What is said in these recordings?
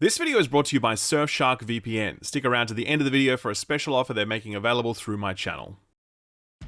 This video is brought to you by Surfshark VPN. Stick around to the end of the video for a special offer they're making available through my channel.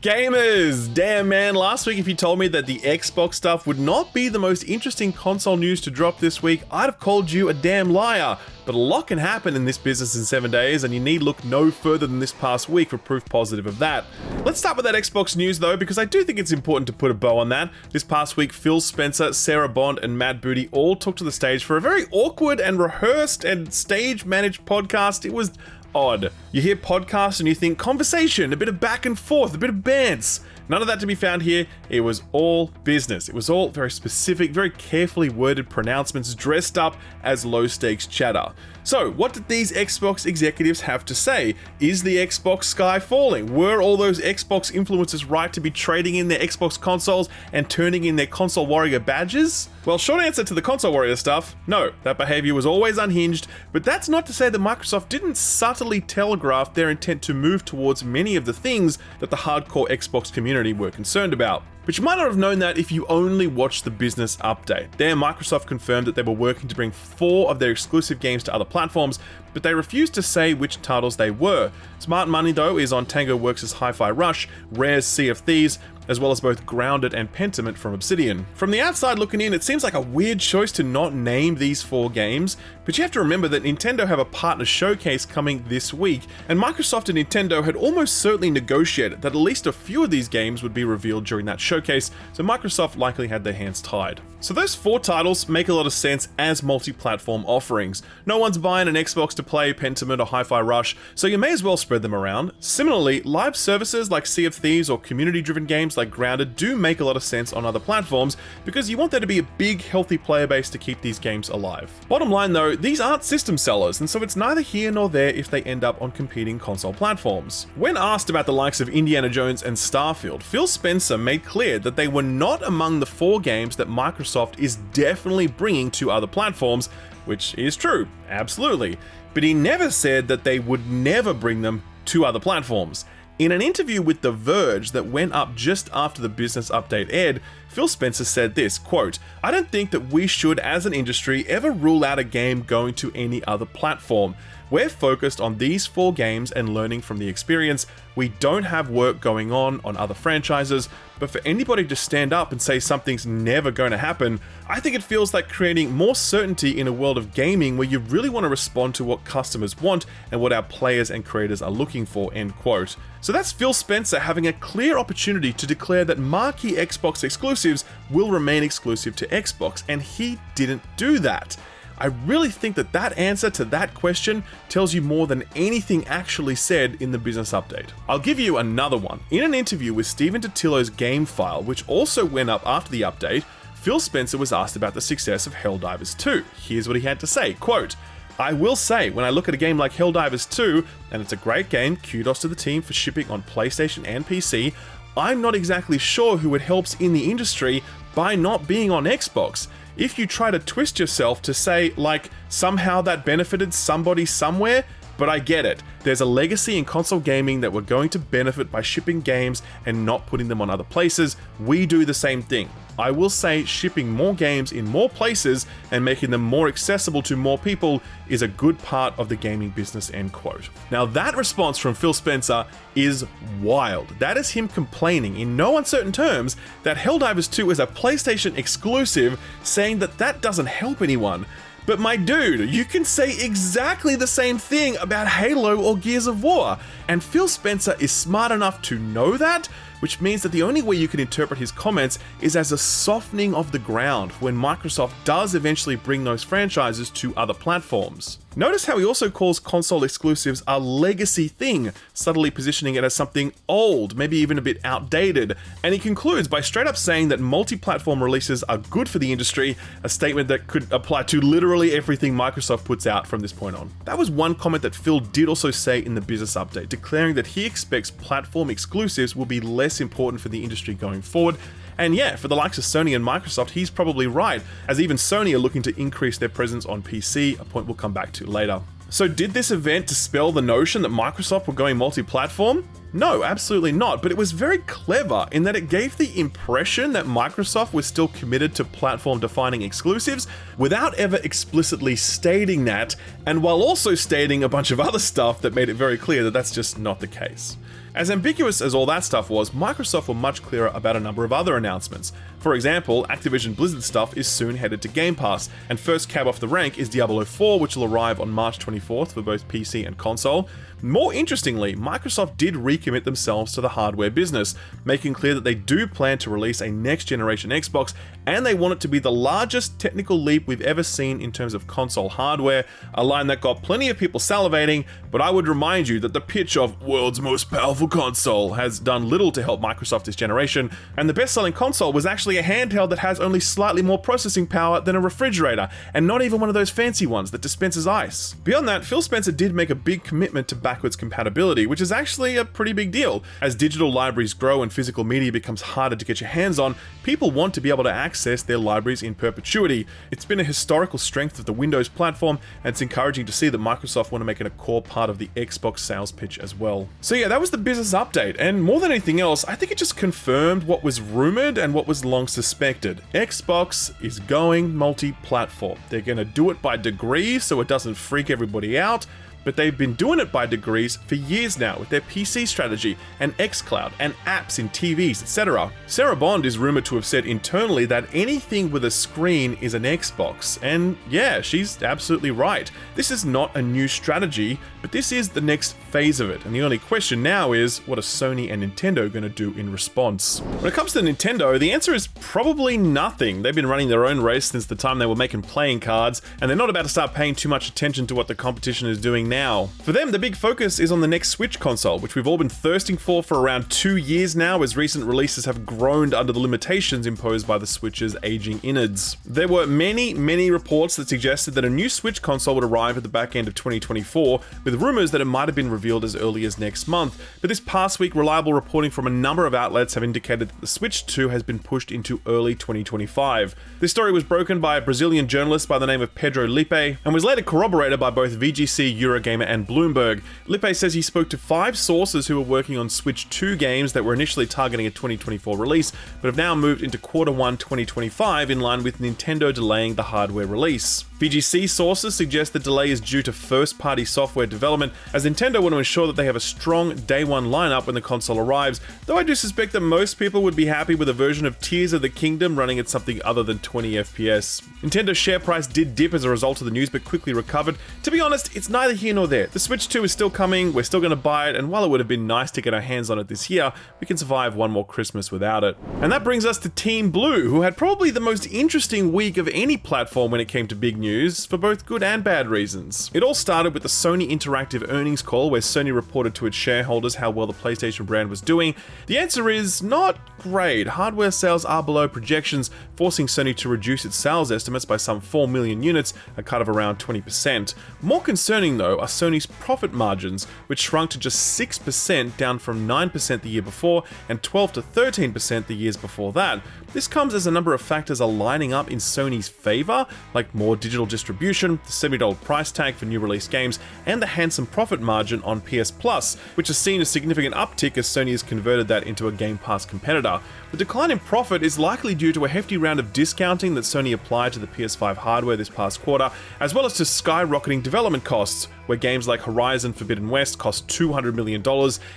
Gamers! Damn man, last week if you told me that the Xbox stuff would not be the most interesting console news to drop this week, I'd have called you a damn liar. But a lot can happen in this business in 7 days, and you need look no further than this past week for proof positive of that. Let's start with that Xbox news though, because I do think it's important to put a bow on that. This past week, Phil Spencer, Sarah Bond, and Matt Booty all took to the stage for a very awkward and rehearsed and stage-managed podcast. It was odd. You hear podcasts and you think conversation, a bit of back and forth, a bit of bants. None of that to be found here. It was all business. It was all very specific, very carefully worded pronouncements dressed up as low-stakes chatter. So, what did these Xbox executives have to say? Is the Xbox sky falling? Were all those Xbox influencers right to be trading in their Xbox consoles and turning in their console warrior badges? Well, short answer to the console warrior stuff, no, that behavior was always unhinged, but that's not to say that Microsoft didn't subtly telegraph their intent to move towards many of the things that the hardcore Xbox community were concerned about. But you might not have known that if you only watched the business update. There, Microsoft confirmed that they were working to bring 4 of their exclusive games to other platforms, but they refused to say which titles they were. Smart money, though, is on Tango Works' Hi-Fi Rush, Rare's Sea of Thieves, as well as both Grounded and Pentiment from Obsidian. From the outside looking in, it seems like a weird choice to not name these 4 games, but you have to remember that Nintendo have a partner showcase coming this week, and Microsoft and Nintendo had almost certainly negotiated that at least a few of these games would be revealed during that showcase, so Microsoft likely had their hands tied. So those 4 titles make a lot of sense as multi-platform offerings. No one's buying an Xbox to play Pentiment or Hi-Fi Rush, so you may as well spread them around. Similarly, live services like Sea of Thieves or community-driven games like Grounded do make a lot of sense on other platforms because you want there to be a big, healthy player base to keep these games alive. Bottom line though, these aren't system sellers, and so it's neither here nor there if they end up on competing console platforms. When asked about the likes of Indiana Jones and Starfield, Phil Spencer made clear that they were not among the 4 games that Microsoft is definitely bringing to other platforms, which is true, absolutely. But he never said that they would never bring them to other platforms. In an interview with The Verge that went up just after the business update aired, Phil Spencer said this, quote, "I don't think that we should as an industry ever rule out a game going to any other platform. We're focused on these 4 games and learning from the experience. We don't have work going on other franchises, but for anybody to stand up and say something's never going to happen, I think it feels like creating more certainty in a world of gaming where you really want to respond to what customers want and what our players and creators are looking for," end quote. So that's Phil Spencer having a clear opportunity to declare that marquee Xbox exclusives will remain exclusive to Xbox, and he didn't do that. I really think that that answer to that question tells you more than anything actually said in the business update. I'll give you another one. In an interview with Stephen Totillo's Game File, which also went up after the update, Phil Spencer was asked about the success of Helldivers 2. Here's what he had to say, quote, "I will say, when I look at a game like Helldivers 2, and it's a great game, kudos to the team for shipping on PlayStation and PC, I'm not exactly sure who it helps in the industry by not being on Xbox. If you try to twist yourself to say, like, somehow that benefited somebody somewhere, but I get it. There's a legacy in console gaming that we're going to benefit by shipping games and not putting them on other places. We do the same thing. I will say shipping more games in more places and making them more accessible to more people is a good part of the gaming business," end quote. Now that response from Phil Spencer is wild. That is him complaining in no uncertain terms that Helldivers 2 is a PlayStation exclusive, saying that that doesn't help anyone. But my dude, you can say exactly the same thing about Halo or Gears of War, and Phil Spencer is smart enough to know that, which means that the only way you can interpret his comments is as a softening of the ground when Microsoft does eventually bring those franchises to other platforms. Notice how he also calls console exclusives a legacy thing, subtly positioning it as something old, maybe even a bit outdated, and he concludes by straight up saying that multi-platform releases are good for the industry, a statement that could apply to literally everything Microsoft puts out from this point on. That was one comment that Phil did also say in the business update, declaring that he expects platform exclusives will be less important for the industry going forward. And yeah, for the likes of Sony and Microsoft, he's probably right, as even Sony are looking to increase their presence on PC, a point we'll come back to later. So did this event dispel the notion that Microsoft were going multi-platform? No, absolutely not, but it was very clever in that it gave the impression that Microsoft was still committed to platform-defining exclusives without ever explicitly stating that, and while also stating a bunch of other stuff that made it very clear that that's just not the case. As ambiguous as all that stuff was, Microsoft were much clearer about a number of other announcements. For example, Activision Blizzard stuff is soon headed to Game Pass, and first cab off the rank is Diablo 4, which will arrive on March 24th for both PC and console. More interestingly, Microsoft did recommit themselves to the hardware business, making clear that they do plan to release a next-generation Xbox, and they want it to be the largest technical leap we've ever seen in terms of console hardware, a line that got plenty of people salivating, but I would remind you that the pitch of world's most powerful console has done little to help Microsoft this generation, and the best-selling console was actually a handheld that has only slightly more processing power than a refrigerator, and not even one of those fancy ones that dispenses ice. Beyond that, Phil Spencer did make a big commitment to backwards compatibility, which is actually a pretty big deal. As digital libraries grow and physical media becomes harder to get your hands on, people want to be able to access their libraries in perpetuity. It's been a historical strength of the Windows platform, and it's encouraging to see that Microsoft want to make it a core part of the Xbox sales pitch as well. So yeah, that was the business update, and more than anything else, I think it just confirmed what was rumored and what was long suspected. Xbox is going multi-platform. They're going to do it by degrees so it doesn't freak everybody out, but they've been doing it by degrees for years now with their PC strategy and xCloud and apps in TVs, etc. Sarah Bond is rumored to have said internally that anything with a screen is an Xbox, and yeah, she's absolutely right. This is not a new strategy, but this is the next phase of it, and the only question now is, what are Sony and Nintendo going to do in response? When it comes to Nintendo, the answer is probably nothing. They've been running their own race since the time they were making playing cards, and they're not about to start paying too much attention to what the competition is doing now. For them, the big focus is on the next Switch console, which we've all been thirsting for around 2 years now, as recent releases have groaned under the limitations imposed by the Switch's aging innards. There were many reports that suggested that a new Switch console would arrive at the back end of 2024, with rumors that it might have been revealed as early as next month, but this past week, reliable reporting from a number of outlets have indicated that the Switch 2 has been pushed into early 2025. This story was broken by a Brazilian journalist by the name of Pedro Lipe, and was later corroborated by both VGC, Eurogamer, and Bloomberg. Lipe says he spoke to 5 sources who were working on Switch 2 games that were initially targeting a 2024 release, but have now moved into Q1 2025 in line with Nintendo delaying the hardware release. VGC sources suggest the delay is due to first-party software development, as Nintendo want to ensure that they have a strong day-one lineup when the console arrives, though I do suspect that most people would be happy with a version of Tears of the Kingdom running at something other than 20 FPS. Nintendo's share price did dip as a result of the news, but quickly recovered. To be honest, it's neither here nor there. The Switch 2 is still coming, we're still going to buy it, and while it would have been nice to get our hands on it this year, we can survive one more Christmas without it. And that brings us to Team Blue, who had probably the most interesting week of any platform when it came to big news, for both good and bad reasons. It all started with the Sony Interactive earnings call, where Sony reported to its shareholders how well the PlayStation brand was doing. The answer is not great. Hardware sales are below projections, forcing Sony to reduce its sales estimates by some 4 million units, a cut of around 20%. More concerning though are Sony's profit margins, which shrunk to just 6%, down from 9% the year before and 12 to 13% the years before that. This comes as a number of factors are lining up in Sony's favor, like more digital distribution, the $70 price tag for new release games, and the handsome profit margin on PS Plus, which has seen a significant uptick as Sony has converted that into a Game Pass competitor. The decline in profit is likely due to a hefty round of discounting that Sony applied to the PS5 hardware this past quarter, as well as to skyrocketing development costs, where games like Horizon Forbidden West cost $200 million,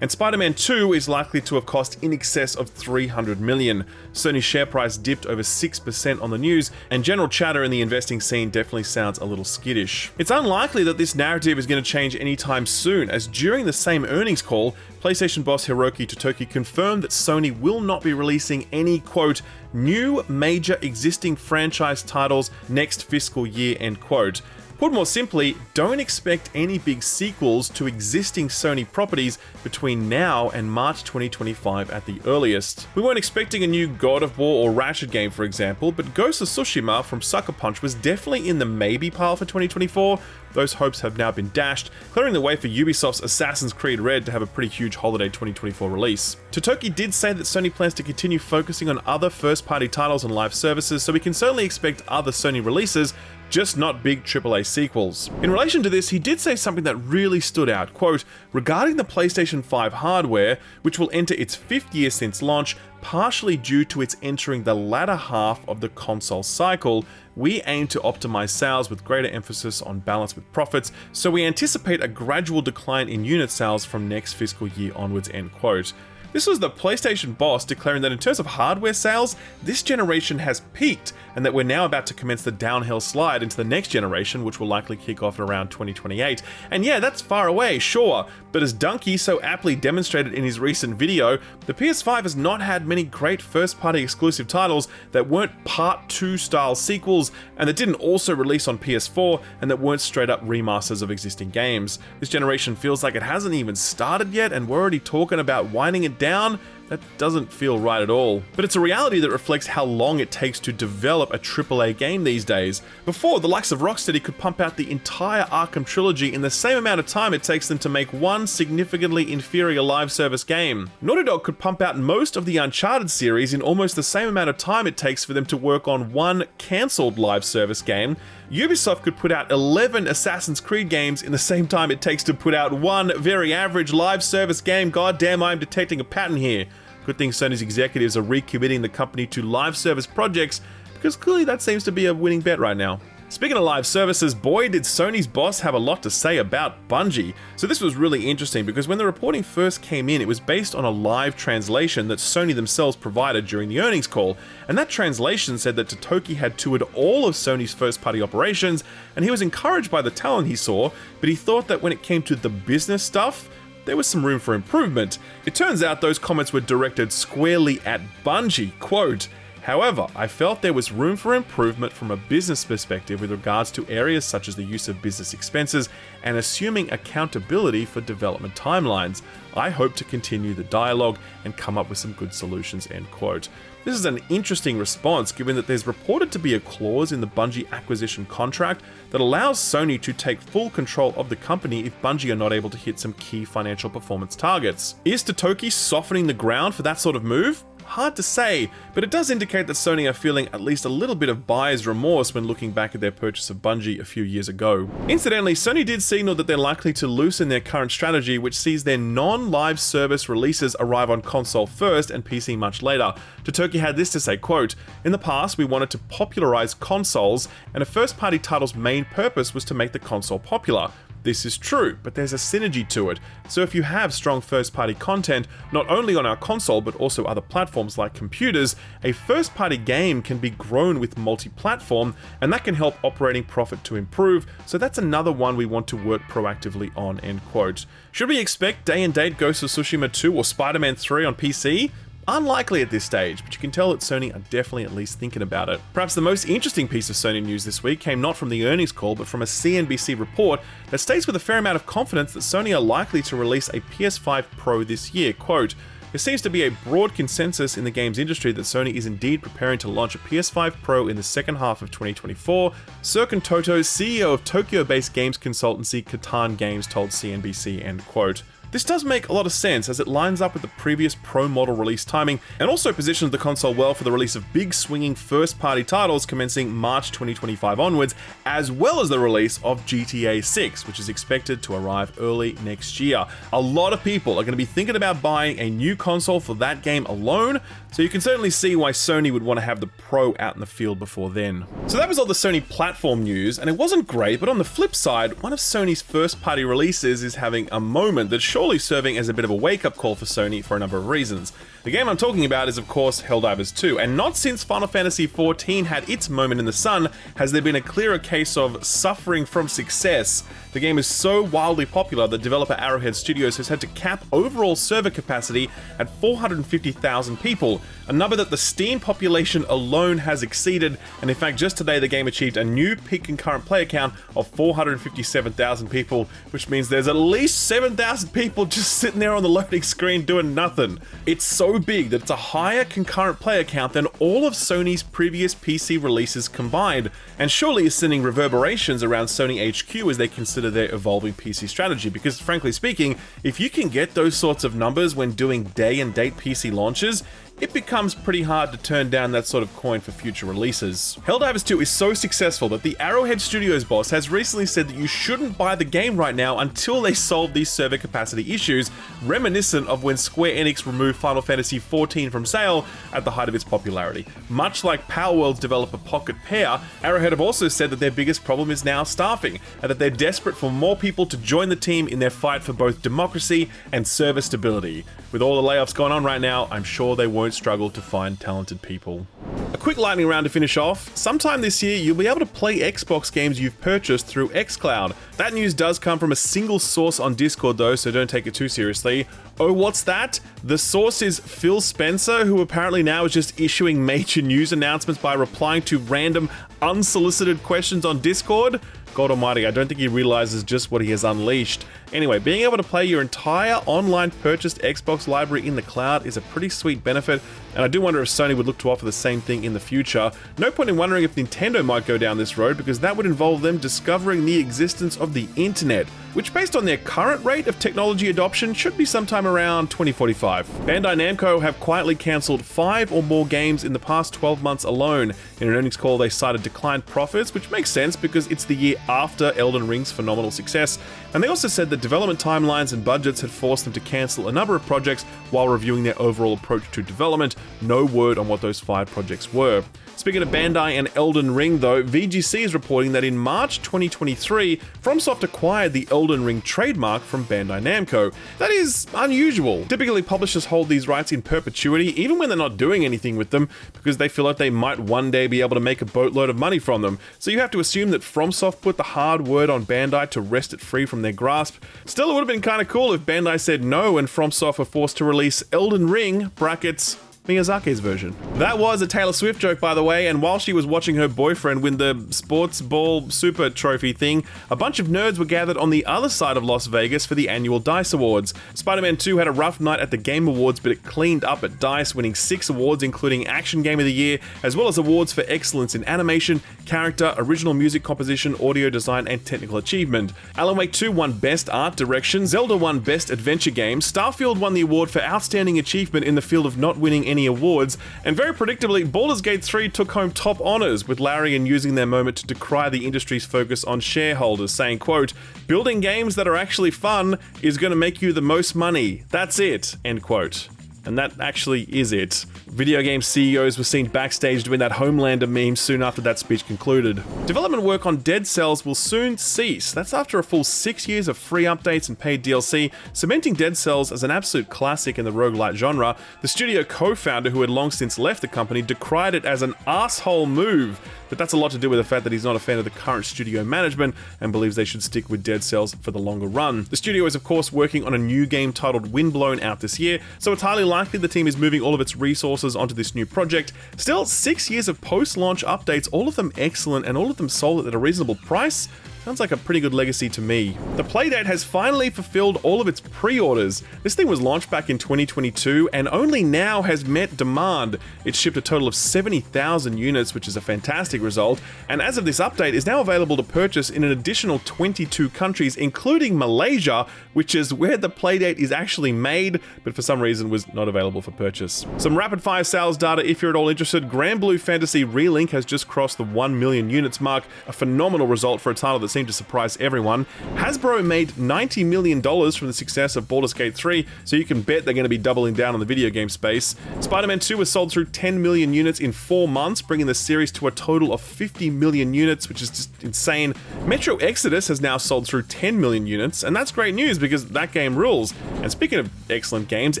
and Spider-Man 2 is likely to have cost in excess of $300 million. Sony's share price dipped over 6% on the news, and general chatter in the investing scene definitely sounds a little skittish. It's unlikely that this narrative is going to change anytime soon, as during the same earnings call, PlayStation boss Hiroki Totoki confirmed that Sony will not be releasing any, quote, new major existing franchise titles next fiscal year, end quote. Put more simply, don't expect any big sequels to existing Sony properties between now and March 2025 at the earliest. We weren't expecting a new God of War or Ratchet game, for example, but Ghost of Tsushima from Sucker Punch was definitely in the maybe pile for 2024. Those hopes have now been dashed, clearing the way for Ubisoft's Assassin's Creed Red to have a pretty huge holiday 2024 release. Totoki did say that Sony plans to continue focusing on other first-party titles and live services, so we can certainly expect other Sony releases, just not big AAA sequels. In relation to this, he did say something that really stood out, quote, "Regarding the PlayStation 5 hardware, which will enter its 5th year since launch, partially due to its entering the latter half of the console cycle, we aim to optimize sales with greater emphasis on balance with profits, so we anticipate a gradual decline in unit sales from next fiscal year onwards," end quote. This was the PlayStation boss declaring that in terms of hardware sales, this generation has peaked and that we're now about to commence the downhill slide into the next generation, which will likely kick off at around 2028. And yeah, that's far away, sure, but as Donkey so aptly demonstrated in his recent video, the PS5 has not had many great first-party exclusive titles that weren't Part 2 style sequels and that didn't also release on PS4 and that weren't straight-up remasters of existing games. This generation feels like it hasn't even started yet and we're already talking about winding it down. That doesn't feel right at all. But it's a reality that reflects how long it takes to develop a AAA game these days. Before, the likes of Rocksteady could pump out the entire Arkham trilogy in the same amount of time it takes them to make one significantly inferior live service game. Naughty Dog could pump out most of the Uncharted series in almost the same amount of time it takes for them to work on one cancelled live service game. Ubisoft could put out 11 Assassin's Creed games in the same time it takes to put out one very average live service game. Goddamn, I'm detecting a pattern here. Good thing Sony's executives are recommitting the company to live service projects, because clearly that seems to be a winning bet right now. Speaking of live services, boy did Sony's boss have a lot to say about Bungie. So this was really interesting because when the reporting first came in, it was based on a live translation that Sony themselves provided during the earnings call, and that translation said that Totoki had toured all of Sony's first-party operations, and he was encouraged by the talent he saw, but he thought that when it came to the business stuff, there was some room for improvement. It turns out those comments were directed squarely at Bungie, quote, "However, I felt there was room for improvement from a business perspective with regards to areas such as the use of business expenses and assuming accountability for development timelines. I hope to continue the dialogue and come up with some good solutions," end quote. This is an interesting response given that there's reported to be a clause in the Bungie acquisition contract that allows Sony to take full control of the company if Bungie are not able to hit some key financial performance targets. Is Totoki softening the ground for that sort of move? Hard to say, but it does indicate that Sony are feeling at least a little bit of buyer's remorse when looking back at their purchase of Bungie a few years ago. Incidentally, Sony did signal that they're likely to loosen their current strategy, which sees their non-live service releases arrive on console first and PC much later. Totoki had this to say, quote, "In the past, we wanted to popularize consoles, and a first-party title's main purpose was to make the console popular. This is true, but there's a synergy to it. So if you have strong first-party content, not only on our console but also other platforms like computers, a first-party game can be grown with multi-platform, and that can help operating profit to improve, so that's another one we want to work proactively on," end quote. Should we expect day-and-date Ghost of Tsushima 2 or Spider-Man 3 on PC? Unlikely at this stage, but you can tell that Sony are definitely at least thinking about it. Perhaps the most interesting piece of Sony news this week came not from the earnings call, but from a CNBC report that states with a fair amount of confidence that Sony are likely to release a PS5 Pro this year. Quote, "There seems to be a broad consensus in the games industry that Sony is indeed preparing to launch a PS5 Pro in the second half of 2024, Serkan Toto, CEO of Tokyo-based games consultancy Catan Games, told CNBC," end quote. This does make a lot of sense as it lines up with the previous Pro model release timing and also positions the console well for the release of big swinging first-party titles commencing March 2025 onwards, as well as the release of GTA 6, which is expected to arrive early next year. A lot of people are going to be thinking about buying a new console for that game alone, so you can certainly see why Sony would want to have the Pro out in the field before then. So that was all the Sony platform news, and it wasn't great, but on the flip side, one of Sony's first-party releases is having a moment that's surely serving as a bit of a wake-up call for Sony for a number of reasons. The game I'm talking about is of course Helldivers 2, and not since Final Fantasy XIV had its moment in the sun has there been a clearer case of suffering from success. The game is so wildly popular that developer Arrowhead Studios has had to cap overall server capacity at 450,000 people, a number that the Steam population alone has exceeded, and in fact just today the game achieved a new peak concurrent player count of 457,000 people, which means there's at least 7,000 people just sitting there on the loading screen doing nothing. It's so big that it's a higher concurrent player count than all of Sony's previous PC releases combined, and surely is sending reverberations around Sony HQ as they consider their evolving PC strategy, because frankly speaking, if you can get those sorts of numbers when doing day and date PC launches, it becomes pretty hard to turn down that sort of coin for future releases. Helldivers 2 is so successful that the Arrowhead Studios boss has recently said that you shouldn't buy the game right now until they solve these server capacity issues, reminiscent of when Square Enix removed Final Fantasy XIV from sale at the height of its popularity. Much like Palworld's developer Pocket Pair, Arrowhead have also said that their biggest problem is now staffing, and that they're desperate for more people to join the team in their fight for both democracy and server stability. With all the layoffs going on right now, I'm sure they won't struggle to find talented people. A quick lightning round to finish off. Sometime this year, you'll be able to play Xbox games you've purchased through xCloud. That news does come from a single source on Discord though, so don't take it too seriously. Oh, what's that? The source is Phil Spencer, who apparently now is just issuing major news announcements by replying to random, unsolicited questions on Discord? God almighty, I don't think he realizes just what he has unleashed. Anyway, being able to play your entire online purchased Xbox library in the cloud is a pretty sweet benefit, and I do wonder if Sony would look to offer the same thing in the future. No point in wondering if Nintendo might go down this road, because that would involve them discovering the existence of the internet, which based on their current rate of technology adoption should be sometime around 2045. Bandai Namco have quietly cancelled 5 or more games in the past 12 months alone. In an earnings call, they cited declined profits, which makes sense because it's the year after Elden Ring's phenomenal success. And they also said that development timelines and budgets had forced them to cancel a number of projects while reviewing their overall approach to development. No word on what those 5 projects were. Speaking of Bandai and Elden Ring though, VGC is reporting that in March 2023, FromSoft acquired the Elden Ring trademark from Bandai Namco. That is unusual. Typically, publishers hold these rights in perpetuity, even when they're not doing anything with them, because they feel like they might one day be able to make a boatload of money from them. So you have to assume that FromSoft put the hard word on Bandai to wrest it free from their grasp. Still, it would have been kind of cool if Bandai said no and FromSoft were forced to release Elden Ring, brackets, Miyazaki's version. That was a Taylor Swift joke, by the way, and while she was watching her boyfriend win the sports ball super trophy thing, a bunch of nerds were gathered on the other side of Las Vegas for the annual DICE Awards. Spider-Man 2 had a rough night at the Game Awards, but it cleaned up at DICE, winning 6 awards, including Action Game of the Year, as well as awards for excellence in animation, character, original music composition, audio design, and technical achievement. Alan Wake 2 won Best Art Direction, Zelda won Best Adventure Game, Starfield won the award for Outstanding Achievement in the field of not winning any awards, and very predictably, Baldur's Gate 3 took home top honors, with Larian using their moment to decry the industry's focus on shareholders, saying, quote, "Building games that are actually fun is going to make you the most money. That's it," end quote. And that actually is it. Video game CEOs were seen backstage doing that Homelander meme soon after that speech concluded. Development work on Dead Cells will soon cease. That's after a full 6 years of free updates and paid DLC, cementing Dead Cells as an absolute classic in the roguelite genre. The studio co-founder, who had long since left the company, decried it as an asshole move. But that's a lot to do with the fact that he's not a fan of the current studio management and believes they should stick with Dead Cells for the longer run. The studio is of course working on a new game titled Windblown out this year, so it's highly likely the team is moving all of its resources onto this new project. Still, 6 years of post-launch updates, all of them excellent and all of them sold at a reasonable price. Sounds like a pretty good legacy to me. The Playdate has finally fulfilled all of its pre-orders. This thing was launched back in 2022 and only now has met demand. It shipped a total of 70,000 units, which is a fantastic result, and as of this update is now available to purchase in an additional 22 countries, including Malaysia, which is where the Playdate is actually made, but for some reason was not available for purchase. Some rapid-fire sales data if you're at all interested. Granblue Fantasy Relink has just crossed the 1 million units mark, a phenomenal result for a title that seemed to surprise everyone. Hasbro made $90 million from the success of Baldur's Gate 3, so you can bet they're going to be doubling down on the video game space. Spider-Man 2 was sold through 10 million units in 4 months, bringing the series to a total of 50 million units, which is just insane. Metro Exodus has now sold through 10 million units, and that's great news because that game rules. And speaking of excellent games,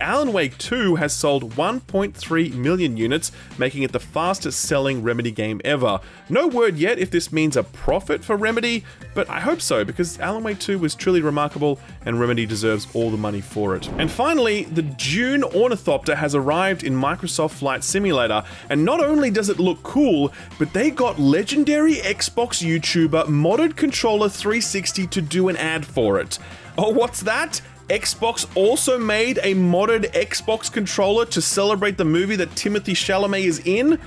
Alan Wake 2 has sold 1.3 million units, making it the fastest selling Remedy game ever. No word yet if this means a profit for Remedy, but I hope so, because Alan Wake 2 was truly remarkable and Remedy deserves all the money for it. And finally, the Dune Ornithopter has arrived in Microsoft Flight Simulator, and not only does it look cool, but they got legendary Xbox YouTuber Modded Controller 360 to do an ad for it. Oh, what's that? Xbox also made a modded Xbox controller to celebrate the movie that Timothée Chalamet is in?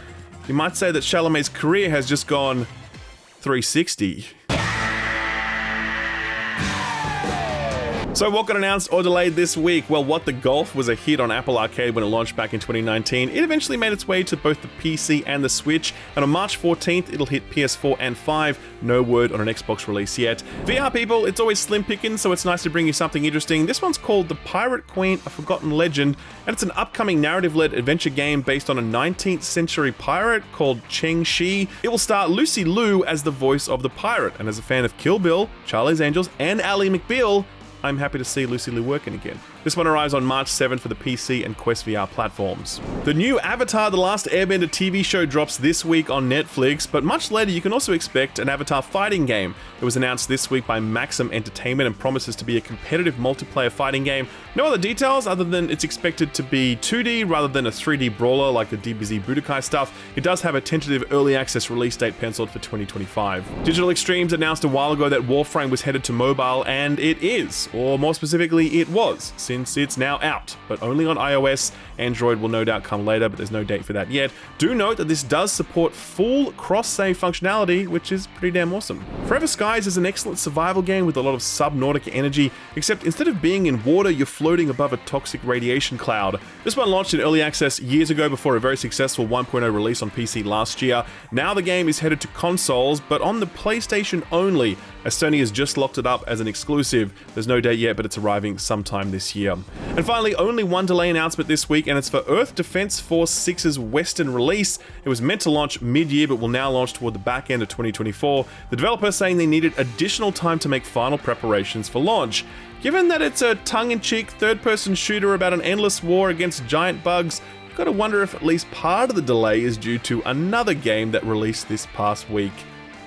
You might say that Chalamet's career has just gone 360. So what got announced or delayed this week? Well, What the Golf was a hit on Apple Arcade when it launched back in 2019. It eventually made its way to both the PC and the Switch, and on March 14th, it'll hit PS4 and 5. No word on an Xbox release yet. VR people, it's always slim pickings, so it's nice to bring you something interesting. This one's called The Pirate Queen, A Forgotten Legend, and it's an upcoming narrative-led adventure game based on a 19th century pirate called Cheng Shi. It will star Lucy Liu as the voice of the pirate, and as a fan of Kill Bill, Charlie's Angels, and Ally McBeal, I'm happy to see Lucy Liu working again. This one arrives on March 7th for the PC and Quest VR platforms. The new Avatar: The Last Airbender TV show drops this week on Netflix, but much later you can also expect an Avatar fighting game. It was announced this week by Maxim Entertainment and promises to be a competitive multiplayer fighting game. No other details other than it's expected to be 2D rather than a 3D brawler like the DBZ Budokai stuff. It does have a tentative early access release date penciled for 2025. Digital Extremes announced a while ago that Warframe was headed to mobile, and it is, or more specifically it was, since it's now out, but only on iOS. Android will no doubt come later, but there's no date for that yet. Do note that this does support full cross-save functionality, which is pretty damn awesome. Forever Skies is an excellent survival game with a lot of subnautic energy, except instead of being in water, you're floating above a toxic radiation cloud. This one launched in early access years ago before a very successful 1.0 release on PC last year. Now the game is headed to consoles, but on the PlayStation only, as Sony has just locked it up as an exclusive. There's no date yet, but it's arriving sometime this year. And finally, only one delay announcement this week, and it's for Earth Defense Force 6's Western release. It was meant to launch mid-year, but will now launch toward the back end of 2024. The developer saying they needed additional time to make final preparations for launch. Given that it's a tongue-in-cheek third-person shooter about an endless war against giant bugs, you've got to wonder if at least part of the delay is due to another game that released this past week.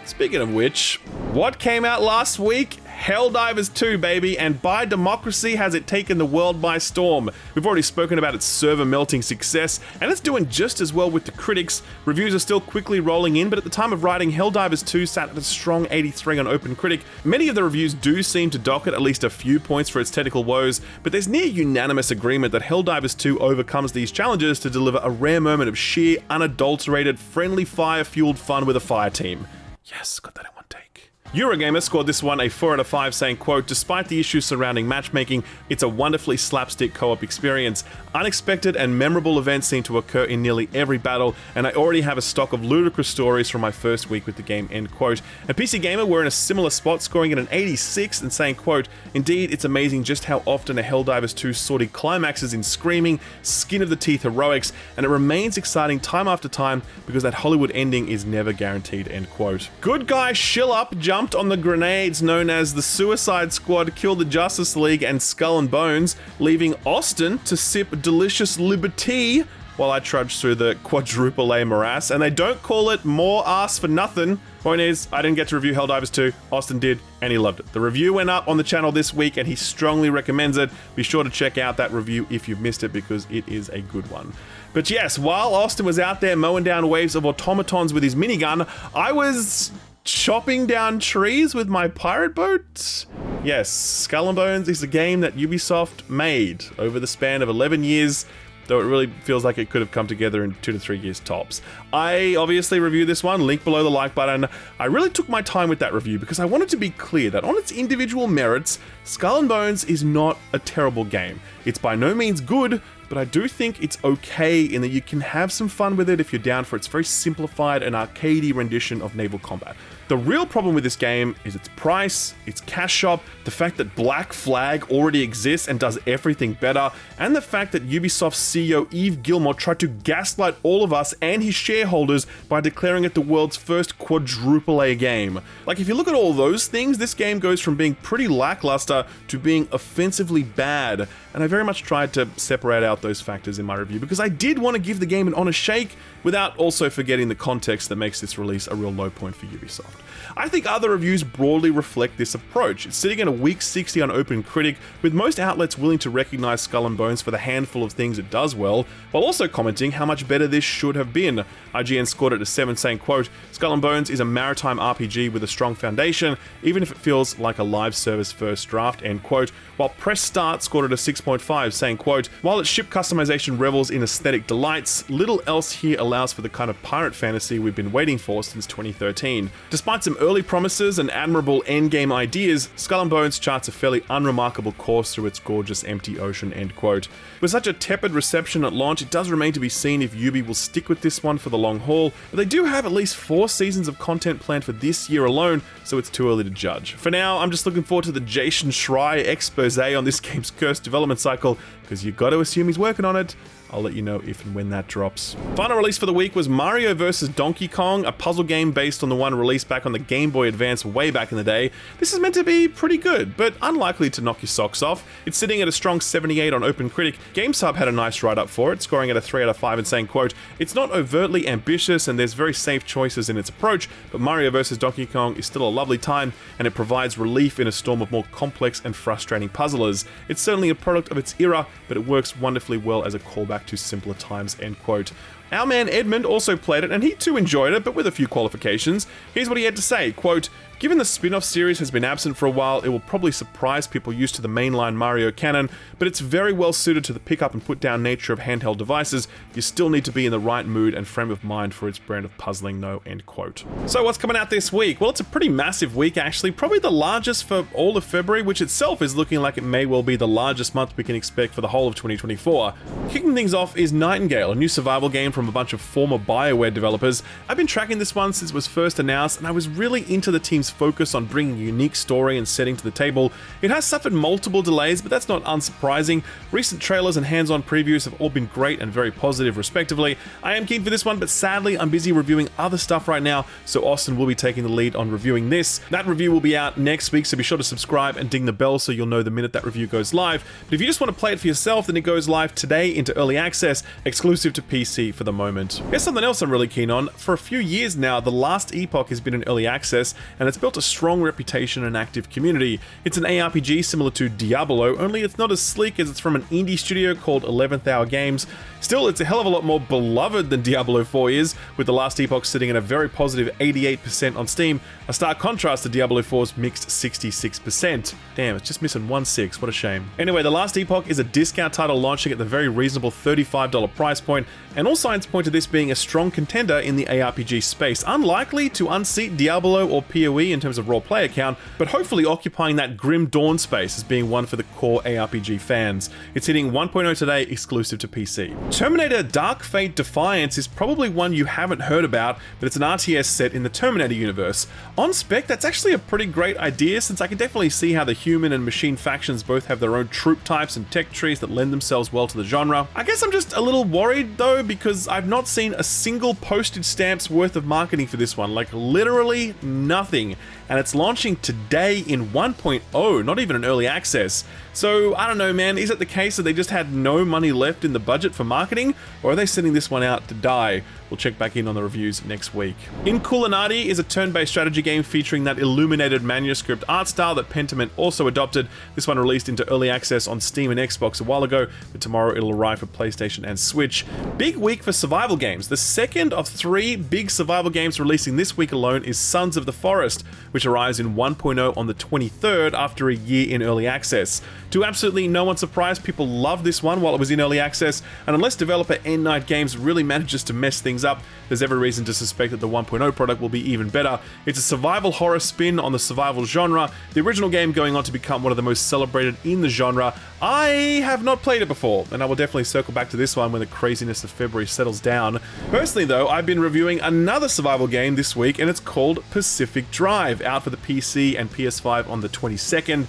Speaking of which, what came out last week? Helldivers 2, baby, and by democracy has it taken the world by storm. We've already spoken about its server-melting success, and it's doing just as well with the critics. Reviews are still quickly rolling in, but at the time of writing, Helldivers 2 sat at a strong 83 on OpenCritic. Many of the reviews do seem to dock it at least a few points for its technical woes, but there's near unanimous agreement that Helldivers 2 overcomes these challenges to deliver a rare moment of sheer, unadulterated, friendly fire-fueled fun with a fire team. Yes, got that in one take. Eurogamer scored this one a 4 out of 5, saying, quote, "Despite the issues surrounding matchmaking, it's a wonderfully slapstick co-op experience. Unexpected and memorable events seem to occur in nearly every battle, and I already have a stock of ludicrous stories from my first week with the game," end quote. And PC Gamer were in a similar spot, scoring it an 86 and saying, quote, "Indeed, it's amazing just how often a Helldivers 2 sortie climaxes in screaming, skin-of-the-teeth heroics, and it remains exciting time after time because that Hollywood ending is never guaranteed," end quote. Good guy Shillup jumped on the grenades known as the Suicide Squad, Kill the Justice League, and Skull and Bones, leaving Austin to sip delicious Liberty while I trudge through the quadruple A morass, and they don't call it more ass for nothing. Point is, I didn't get to review Helldivers 2, Austin did, and he loved it. The review went up on the channel this week, and he strongly recommends it. Be sure to check out that review if you've missed it, because it is a good one. But yes, while Austin was out there mowing down waves of automatons with his minigun, I was chopping down trees with my pirate boat? Yes, Skull and Bones is a game that Ubisoft made over the span of 11 years, though it really feels like it could have come together in 2 to 3 years tops. I obviously reviewed this one, link below the like button. I really took my time with that review because I wanted to be clear that on its individual merits, Skull and Bones is not a terrible game. It's by no means good, but I do think it's okay in that you can have some fun with it if you're down for its very simplified and arcadey rendition of naval combat. The real problem with this game is its price, its cash shop, the fact that Black Flag already exists and does everything better, and the fact that Ubisoft's CEO Yves Guillemot tried to gaslight all of us and his shareholders by declaring it the world's first quadruple A game. Like, if you look at all those things, this game goes from being pretty lackluster to being offensively bad, and I very much tried to separate out those factors in my review because I did want to give the game an honest shake without also forgetting the context that makes this release a real low point for Ubisoft. I think other reviews broadly reflect this approach. It's sitting at a weak 60 on OpenCritic, with most outlets willing to recognize Skull and Bones for the handful of things it does well, while also commenting how much better this should have been. IGN scored it a 7, saying, quote, "Skull and Bones is a maritime RPG with a strong foundation, even if it feels like a live service first draft," end quote, while Press Start scored it a 6.5, saying, quote, "While its ship customization revels in aesthetic delights, little else here allows for the kind of pirate fantasy we've been waiting for since 2013. Despite Despite some early promises and admirable endgame ideas, Skull and Bones charts a fairly unremarkable course through its gorgeous empty ocean, end quote. With such a tepid reception at launch, it does remain to be seen if Ubi will stick with this one for the long haul, but they do have at least 4 seasons of content planned for this year alone, so it's too early to judge. For now, I'm just looking forward to the Jason Schreier expose on this game's cursed development cycle, because you gotta assume he's working on it. I'll let you know if and when that drops. Final release for the week was Mario vs. Donkey Kong, a puzzle game based on the one released back on the Game Boy Advance way back in the day. This is meant to be pretty good, but unlikely to knock your socks off. It's sitting at a strong 78 on OpenCritic. GameSub had a nice write-up for it, scoring at a 3 out of 5 and saying, quote, "It's not overtly ambitious and there's very safe choices in its approach, but Mario vs. Donkey Kong is still a lovely time and it provides relief in a storm of more complex and frustrating puzzlers. It's certainly a product of its era, but it works wonderfully well as a callback to simpler times," end quote. Our man Edmond also played it and he too enjoyed it, but with a few qualifications. Here's what he had to say, quote, "Given the spin-off series has been absent for a while, it will probably surprise people used to the mainline Mario canon, but it's very well suited to the pick up and put down nature of handheld devices. You still need to be in the right mood and frame of mind for its brand of puzzling though," end quote. So what's coming out this week? Well, it's a pretty massive week actually, probably the largest for all of February, which itself is looking like it may well be the largest month we can expect for the whole of 2024. Kicking things off is Nightingale, a new survival game from a bunch of former BioWare developers. I've been tracking this one since it was first announced, and I was really into the team's focus on bringing a unique story and setting to the table. It has suffered multiple delays, but that's not unsurprising. Recent trailers and hands-on previews have all been great and very positive respectively. I am keen for this one, but sadly I'm busy reviewing other stuff right now, so Austin will be taking the lead on reviewing this. That review will be out next week, so be sure to subscribe and ding the bell so you'll know the minute that review goes live. But if you just want to play it for yourself, then it goes live today into early access, exclusive to PC for the moment. Here's something else I'm really keen on. For a few years now, The Last Epoch has been in early access, and it's built a strong reputation and active community. It's an ARPG similar to Diablo, only it's not as sleek as it's from an indie studio called 11th Hour Games. Still, it's a hell of a lot more beloved than Diablo 4 is, with The Last Epoch sitting at a very positive 88% on Steam, a stark contrast to Diablo 4's mixed 66%. Damn, it's just missing 1/6, what a shame. Anyway, The Last Epoch is a discount title launching at the very reasonable $35 price point, and all signs point to this being a strong contender in the ARPG space, unlikely to unseat Diablo or PoE in terms of raw player count, but hopefully occupying that grim dawn space as being one for the core ARPG fans. It's hitting 1.0 today, exclusive to PC. Terminator Dark Fate Defiance is probably one you haven't heard about, but it's an RTS set in the Terminator universe. On spec, that's actually a pretty great idea, since I can definitely see how the human and machine factions both have their own troop types and tech trees that lend themselves well to the genre. I guess I'm just a little worried though, because I've not seen a single postage stamp's worth of marketing for this one, like literally nothing. And it's launching today in 1.0, not even an early access. So I don't know, man, is it the case that they just had no money left in the budget for marketing, or are they sending this one out to die? We'll check back in on the reviews next week. Inculinati is a turn-based strategy game featuring that illuminated manuscript art style that Pentiment also adopted. This one released into early access on Steam and Xbox a while ago, but tomorrow it'll arrive for PlayStation and Switch. Big week for survival games. The second of 3 big survival games releasing this week alone is Sons of the Forest, which arrives in 1.0 on the 23rd after a year in early access. To absolutely no one's surprise, people loved this one while it was in early access, and unless developer End Night Games really manages to mess things up, there's every reason to suspect that the 1.0 product will be even better. It's a survival horror spin on the survival genre, the original game going on to become one of the most celebrated in the genre. I have not played it before, and I will definitely circle back to this one when the craziness of February settles down. Personally though, I've been reviewing another survival game this week, and it's called Pacific Drive, out for the PC and PS5 on the 22nd.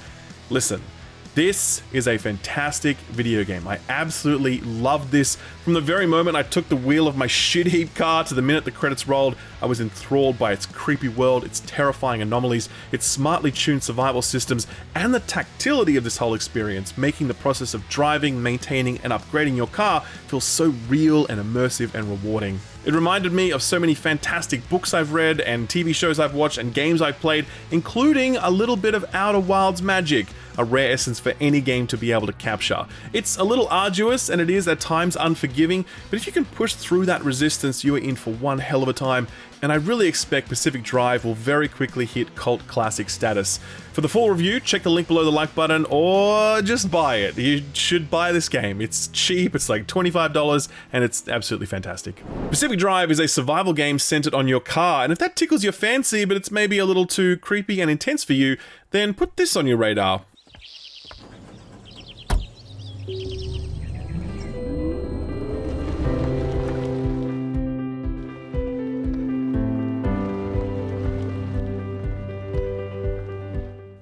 Listen, this is a fantastic video game. I absolutely loved this. From the very moment I took the wheel of my shit heap car to the minute the credits rolled, I was enthralled by its creepy world, its terrifying anomalies, its smartly tuned survival systems, and the tactility of this whole experience, making the process of driving, maintaining, and upgrading your car feel so real and immersive and rewarding. It reminded me of so many fantastic books I've read and TV shows I've watched and games I've played, including a little bit of Outer Wilds magic, a rare essence for any game to be able to capture. It's a little arduous and it is at times unforgiving, but if you can push through that resistance, you are in for one hell of a time, and I really expect Pacific Drive will very quickly hit cult classic status. For the full review, check the link below the like button or just buy it. You should buy this game. It's cheap, it's like $25, and it's absolutely fantastic. Pacific Drive is a survival game centered on your car, and if that tickles your fancy but it's maybe a little too creepy and intense for you, then put this on your radar.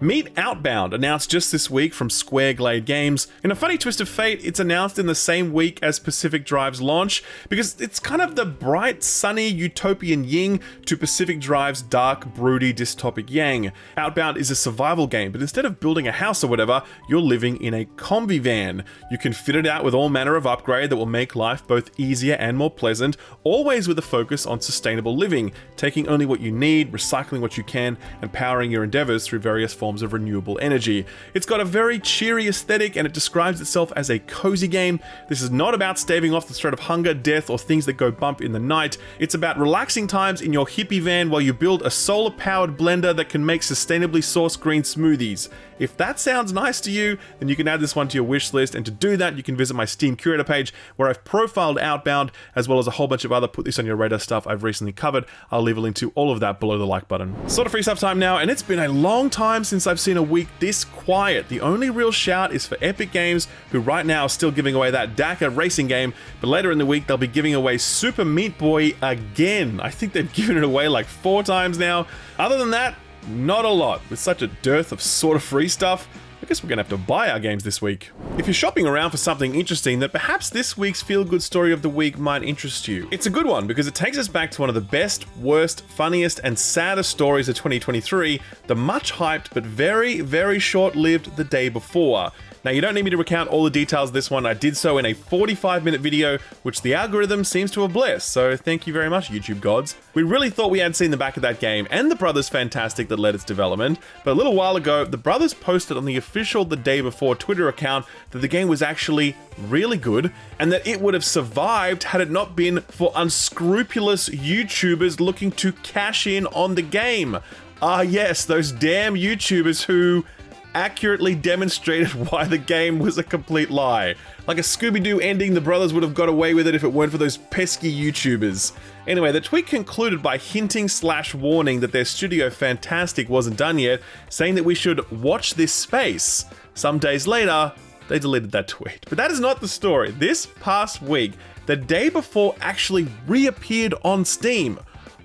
Meet Outbound, announced just this week from Square Glade Games. In a funny twist of fate, it's announced in the same week as Pacific Drive's launch, because it's kind of the bright, sunny, utopian yin to Pacific Drive's dark, broody, dystopic yang. Outbound is a survival game, but instead of building a house or whatever, you're living in a combi van. You can fit it out with all manner of upgrade that will make life both easier and more pleasant, always with a focus on sustainable living, taking only what you need, recycling what you can, and powering your endeavors through various forms of renewable energy. It's got a very cheery aesthetic and it describes itself as a cozy game. This is not about staving off the threat of hunger, death, or things that go bump in the night. It's about relaxing times in your hippie van while you build a solar-powered blender that can make sustainably sourced green smoothies. If that sounds nice to you, then you can add this one to your wish list, and to do that, you can visit my Steam Curator page where I've profiled Outbound, as well as a whole bunch of other put this on your radar stuff I've recently covered. I'll leave a link to all of that below the like button. Sort of free stuff time now, and it's been a long time since I've seen a week this quiet. The only real shout is for Epic Games, who right now are still giving away that Dakar racing game, but later in the week they'll be giving away Super Meat Boy again. I think they've given it away like 4 times now. Other than that, not a lot. With such a dearth of sort of free stuff, I guess we're gonna have to buy our games this week. If you're shopping around for something interesting, then perhaps this week's feel-good story of the week might interest you. It's a good one because it takes us back to one of the best, worst, funniest, and saddest stories of 2023, the much-hyped but very, very short-lived The Day Before. Now, you don't need me to recount all the details of this one. I did so in a 45-minute video, which the algorithm seems to have blessed, so thank you very much, YouTube gods. We really thought we had seen the back of that game and the brothers fantastic that led its development, but a little while ago, the brothers posted on the official The Day Before Twitter account that the game was actually really good, and that it would have survived had it not been for unscrupulous YouTubers looking to cash in on the game. Ah yes, those damn YouTubers who accurately demonstrated why the game was a complete lie. Like a Scooby-Doo ending, the brothers would have got away with it if it weren't for those pesky YouTubers. Anyway, the tweet concluded by hinting/warning that their studio Fantastic wasn't done yet, saying that we should watch this space. Some days later, they deleted that tweet. But that is not the story. This past week, The Day Before actually reappeared on Steam.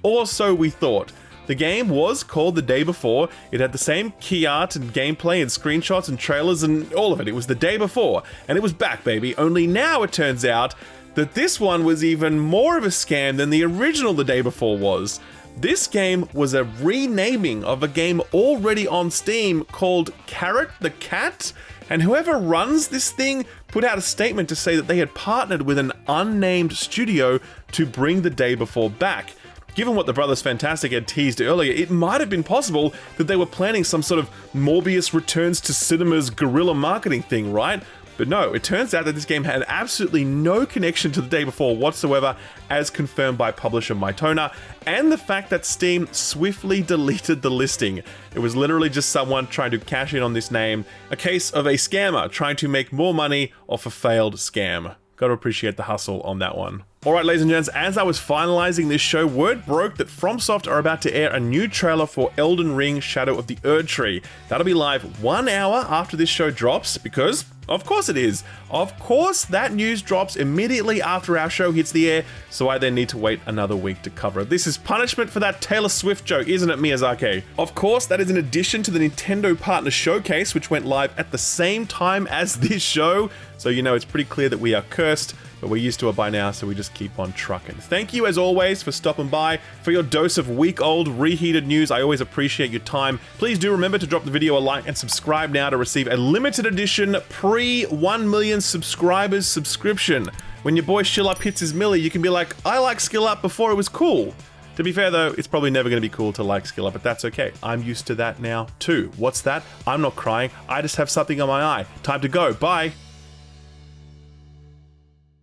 Or so we thought. The game was called The Day Before. It had the same key art and gameplay and screenshots and trailers and all of it. It was The Day Before, and it was back, baby. Only now it turns out that this one was even more of a scam than the original The Day Before was. This game was a renaming of a game already on Steam called Carrot the Cat, and whoever runs this thing put out a statement to say that they had partnered with an unnamed studio to bring The Day Before back. Given what the brothers Fantastic had teased earlier, it might have been possible that they were planning some sort of Morbius returns to cinemas guerrilla marketing thing, right? But no, it turns out that this game had absolutely no connection to The Day Before whatsoever, as confirmed by publisher Mytona, and the fact that Steam swiftly deleted the listing. It was literally just someone trying to cash in on this name, a case of a scammer trying to make more money off a failed scam. Gotta appreciate the hustle on that one. Alright, ladies and gents, as I was finalizing this show, word broke that FromSoft are about to air a new trailer for Elden Ring Shadow of the Erdtree. That'll be live 1 hour after this show drops, because of course it is. Of course that news drops immediately after our show hits the air, so I then need to wait another week to cover it. This is punishment for that Taylor Swift joke, isn't it, Miyazaki? Of course, that is in addition to the Nintendo Partner Showcase, which went live at the same time as this show, so you know it's pretty clear that we are cursed. But we're used to it by now, so we just keep on trucking. Thank you, as always, for stopping by, for your dose of week-old, reheated news. I always appreciate your time. Please do remember to drop the video a like and subscribe now to receive a limited edition pre-1 million subscribers subscription. When your boy Shill Up hits his milli, you can be like, I like Skill Up before it was cool. To be fair though, it's probably never going to be cool to like Skill Up, but that's okay. I'm used to that now too. What's that? I'm not crying. I just have something on my eye. Time to go. Bye.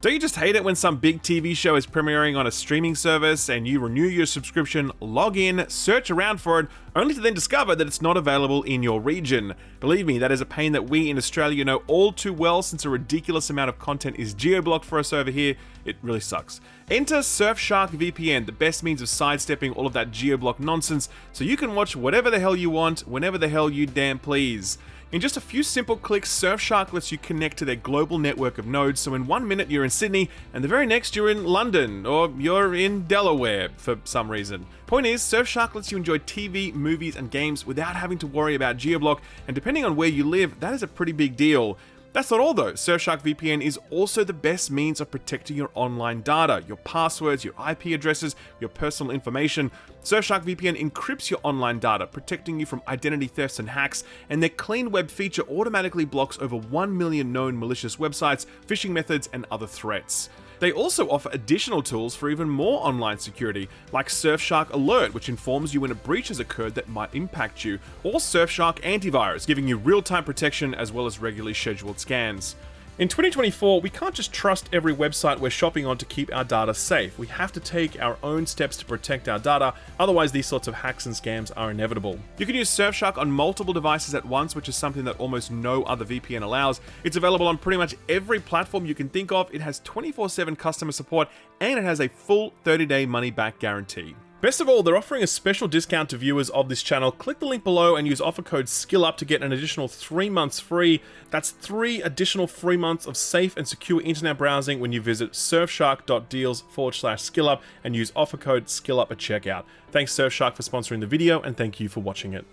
Don't you just hate it when some big TV show is premiering on a streaming service and you renew your subscription, log in, search around for it, only to then discover that it's not available in your region? Believe me, that is a pain that we in Australia know all too well, since a ridiculous amount of content is geo-blocked for us over here. It really sucks. Enter Surfshark VPN, the best means of sidestepping all of that geo-block nonsense, so you can watch whatever the hell you want, whenever the hell you damn please. In just a few simple clicks, Surfshark lets you connect to their global network of nodes, so in 1 minute you're in Sydney, and the very next you're in London, or you're in Delaware for some reason. Point is, Surfshark lets you enjoy TV, movies, and games without having to worry about geoblock, and depending on where you live, that is a pretty big deal. That's not all though. Surfshark VPN is also the best means of protecting your online data, your passwords, your IP addresses, your personal information. Surfshark VPN encrypts your online data, protecting you from identity thefts and hacks, and their clean web feature automatically blocks over 1 million known malicious websites, phishing methods, and other threats. They also offer additional tools for even more online security, like Surfshark Alert, which informs you when a breach has occurred that might impact you, or Surfshark Antivirus, giving you real-time protection as well as regularly scheduled scans. In 2024, we can't just trust every website we're shopping on to keep our data safe. We have to take our own steps to protect our data, otherwise these sorts of hacks and scams are inevitable. You can use Surfshark on multiple devices at once, which is something that almost no other VPN allows. It's available on pretty much every platform you can think of. It has 24/7 customer support, and it has a full 30-day money-back guarantee. Best of all, they're offering a special discount to viewers of this channel. Click the link below and use offer code SKILLUP to get an additional 3 months free. That's 3 additional free months of safe and secure internet browsing when you visit surfshark.deals/skillup and use offer code SKILLUP at checkout. Thanks Surfshark for sponsoring the video, and thank you for watching it.